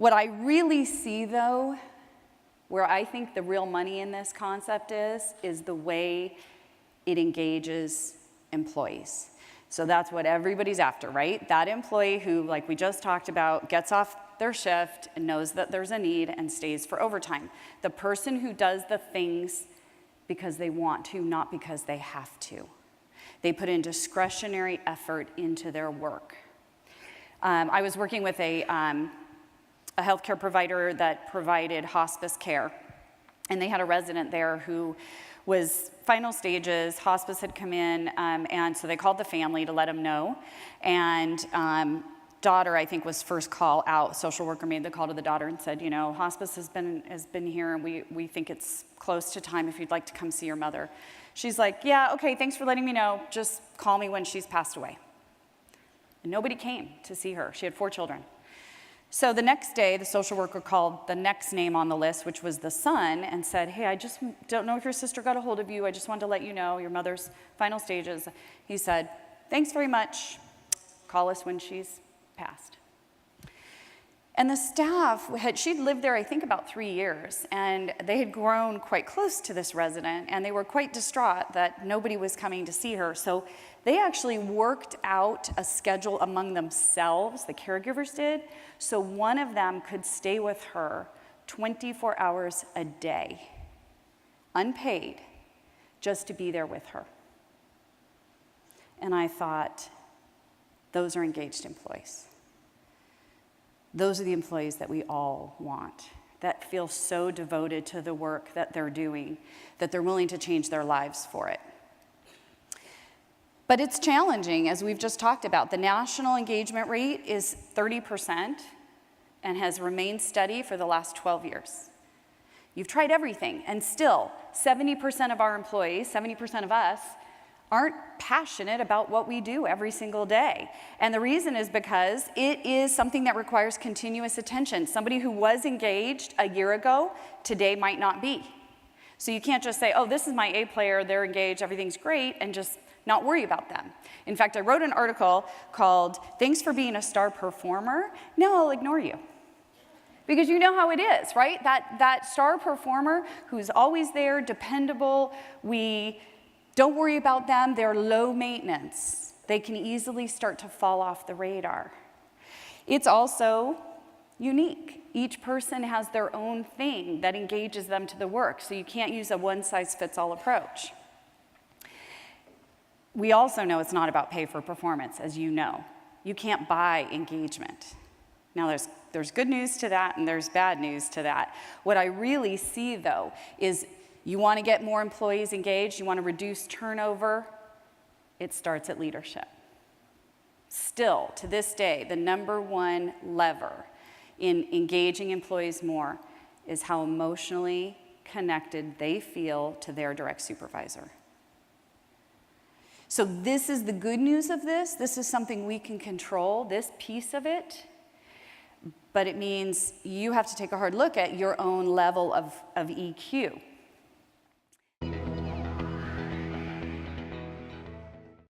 What I really see, though, where I think the real money in this concept is the way it engages employees. So that's what everybody's after, right? That employee who, like we just talked about, gets off their shift and knows that there's a need and stays for overtime. The person who does the things because they want to, not because they have to. They put in discretionary effort into their work. I was working with a healthcare provider that provided hospice care, and they had a resident there who was final stages. Hospice had come in, and so they called the family to let them know. And daughter, I think, was first call out. Social worker made the call to the daughter and said, you know, hospice has been here, and we think it's close to time if you'd like to come see your mother. She's like, yeah, okay, thanks for letting me know. Just call me when she's passed away. And nobody came to see her. She had 4 children. So the next day, the social worker called the next name on the list, which was the son, and said, hey, I just don't know if your sister got a hold of you. I just wanted to let you know your mother's final stages. He said, thanks very much. Call us when she's passed. And the staff, she'd lived there, I think, about 3 years, and they had grown quite close to this resident, and they were quite distraught that nobody was coming to see her. So they actually worked out a schedule among themselves, the caregivers did, so one of them could stay with her 24 hours a day, unpaid, just to be there with her. And I thought, those are engaged employees. Those are the employees that we all want, that feel so devoted to the work that they're doing, that they're willing to change their lives for it. But it's challenging, as we've just talked about. The national engagement rate is 30% and has remained steady for the last 12 years. You've tried everything, and still 70% of our employees, 70% of us, aren't passionate about what we do every single day. And the reason is because it is something that requires continuous attention. Somebody who was engaged a year ago, today might not be. So you can't just say, oh, this is my A player, they're engaged, everything's great, and just not worry about them. In fact, I wrote an article called, Thanks for Being a Star Performer, Now I'll Ignore You. Because you know how it is, right? That star performer who's always there, dependable, we don't worry about them, they're low maintenance. They can easily start to fall off the radar. It's also unique. Each person has their own thing that engages them to the work, so you can't use a one-size-fits-all approach. We also know it's not about pay for performance, as you know. You can't buy engagement. Now, there's good news to that, and there's bad news to that. What I really see, though, is you want to get more employees engaged, you want to reduce turnover, it starts at leadership. Still, to this day, the #1 lever in engaging employees more is how emotionally connected they feel to their direct supervisor. So this is the good news of this. This is something we can control, this piece of it. But it means you have to take a hard look at your own level of EQ.